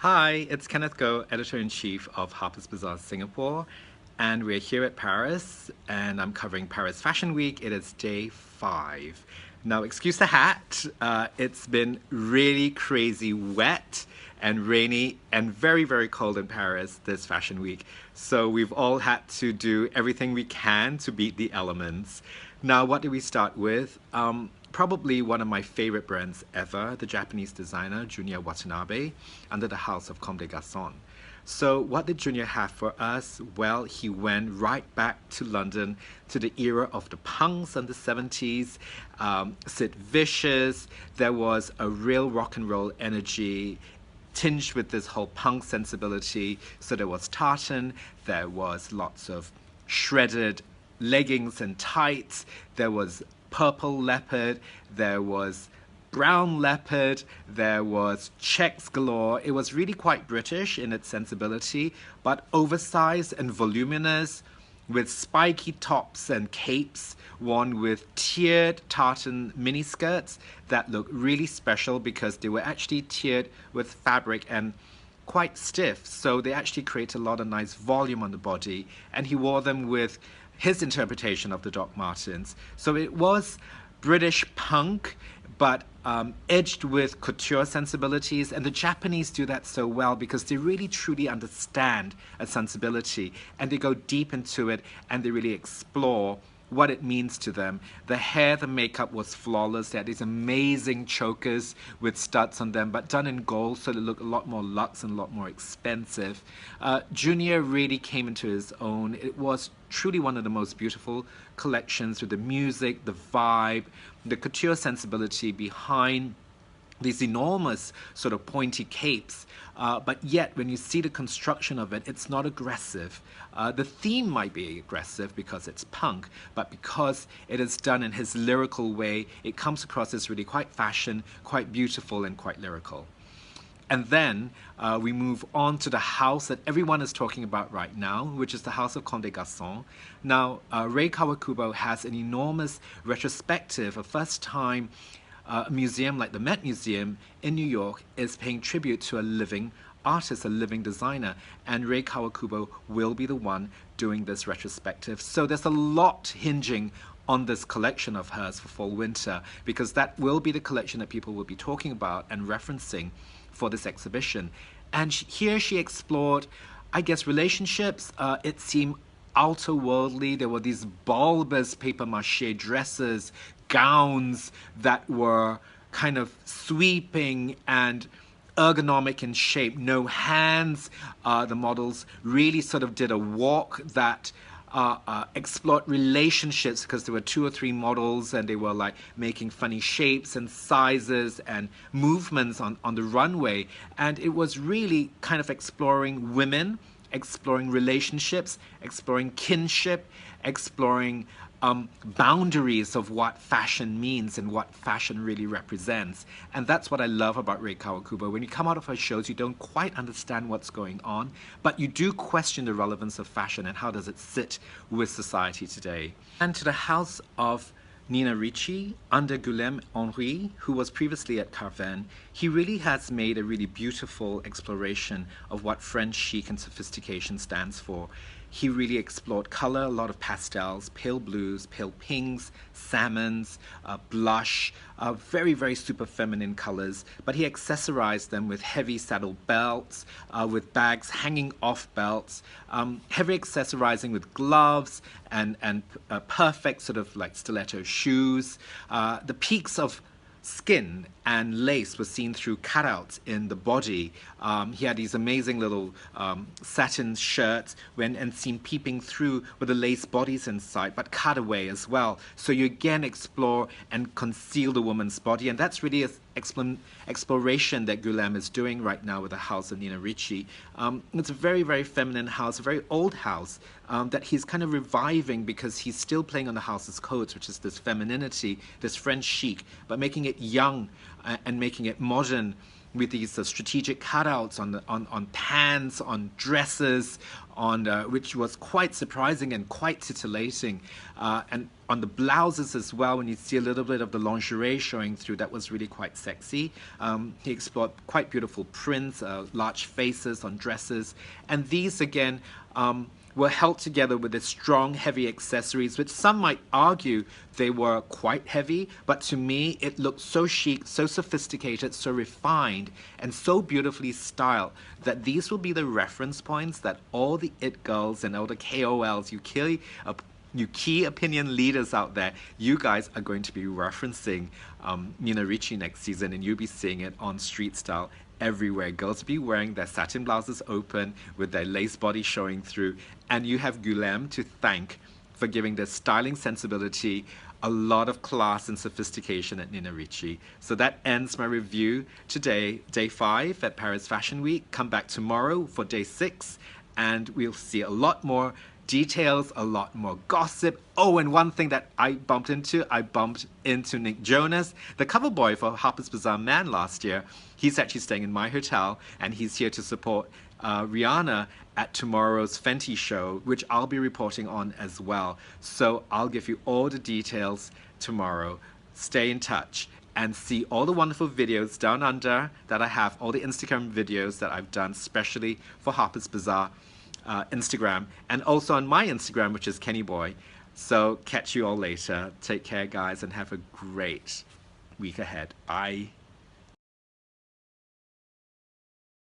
Hi, it's Kenneth Goh, Editor-in-Chief of Harper's Bazaar Singapore, and we're here at Paris, and I'm covering Paris Fashion Week. It is day 5. Now, excuse the hat, it's been really crazy wet and rainy and very, very cold in Paris this fashion week. So we've all had to do everything we can to beat the elements. Now, what do we start with? Probably one of my favorite brands ever, the Japanese designer Junya Watanabe, under the house of Comme des Garçons. So what did Junya have for us? Well, he went right back to London, to the era of the punks in the 70s, Sid Vicious. There was a real rock and roll energy tinged with this whole punk sensibility. So there was tartan, there was lots of shredded leggings and tights, there was purple leopard, there was brown leopard, there was checks galore. It was really quite British in its sensibility, but oversized and voluminous, with spiky tops and capes worn with tiered tartan miniskirts that look really special because they were actually tiered with fabric and quite stiff, so they actually create a lot of nice volume on the body, and he wore them with his interpretation of the Doc Martens. So it was British punk, but edged with couture sensibilities, and the Japanese do that so well because they really truly understand a sensibility, and they go deep into it, and they really explore what it means to them. The hair, the makeup was flawless. They had these amazing chokers with studs on them, but done in gold, so they look a lot more luxe and a lot more expensive. Junya really came into his own. It was truly one of the most beautiful collections, with the music, the vibe, the couture sensibility behind these enormous sort of pointy capes, but yet when you see the construction of it, it's not aggressive. The theme might be aggressive because it's punk, but because it is done in his lyrical way, it comes across as really quite fashion, quite beautiful, and quite lyrical. And then we move on to the house that everyone is talking about right now, which is the house of Comme des Garçons. Now, Rei Kawakubo has an enormous retrospective, a first time a museum like the Met Museum in New York is paying tribute to a living artist, a living designer, and Rei Kawakubo will be the one doing this retrospective. So there's a lot hinging on this collection of hers for fall winter, because that will be the collection that people will be talking about and referencing for this exhibition. And here she explored, I guess, relationships. It seemed outer-worldly. There were these bulbous papier-mâché dresses, gowns that were kind of sweeping and ergonomic in shape, no hands. The models really sort of did a walk that explored relationships, because there were 2 or 3 models and they were like making funny shapes and sizes and movements on the runway. And it was really kind of exploring women, exploring relationships, exploring kinship, exploring boundaries of what fashion means and what fashion really represents. And that's what I love about Rei Kawakubo. When you come out of her shows, you don't quite understand what's going on, but you do question the relevance of fashion and how does it sit with society today. And to the house of Nina Ricci, under Guillaume Henry, who was previously at Carven, he really has made a really beautiful exploration of what French chic and sophistication stands for. He really explored color, a lot of pastels, pale blues, pale pinks, salmons, blush, very, very super feminine colors, but he accessorized them with heavy saddle belts, with bags hanging off belts, heavy accessorizing with gloves and perfect sort of like stiletto shoes. The peaks of skin and lace was seen through cutouts in the body. He had these amazing little satin shirts and seen peeping through with the lace bodies inside, but cut away as well. So you again explore and conceal the woman's body, and that's really an exploration that Guillaume is doing right now with the house of Nina Ricci. It's a very, very feminine house, a very old house that he's kind of reviving, because he's still playing on the house's codes, which is this femininity, this French chic, but making it young and making it modern with these strategic cutouts on pants, on dresses, on which was quite surprising and quite titillating, and on the blouses as well. When you see a little bit of the lingerie showing through, that was really quite sexy. He explored quite beautiful prints, large faces on dresses, and these again were held together with the strong, heavy accessories, which some might argue they were quite heavy, but to me it looked so chic, so sophisticated, so refined, and so beautifully styled that these will be the reference points that all the IT girls and all the KOLs, you key opinion leaders out there, you guys are going to be referencing Nina Ricci next season, and you'll be seeing it on street style everywhere. Girls will be wearing their satin blouses open with their lace body showing through, and you have Guillem to thank for giving their styling sensibility a lot of class and sophistication at Nina Ricci. So that ends my review today, day 5 at Paris Fashion Week. Come back tomorrow for day 6, and we'll see a lot more details, a lot more gossip. Oh, and one thing that I bumped into Nick Jonas, the cover boy for Harper's Bazaar Man last year. He's actually staying in my hotel, and he's here to support Rihanna at tomorrow's Fenty show, which I'll be reporting on as well. So I'll give you all the details tomorrow. Stay in touch and see all the wonderful videos down under that I have, all the Instagram videos that I've done specially for Harper's Bazaar Instagram, and also on my Instagram, which is Kenny Boy. So catch you all later. Take care, guys, and have a great week ahead. Bye.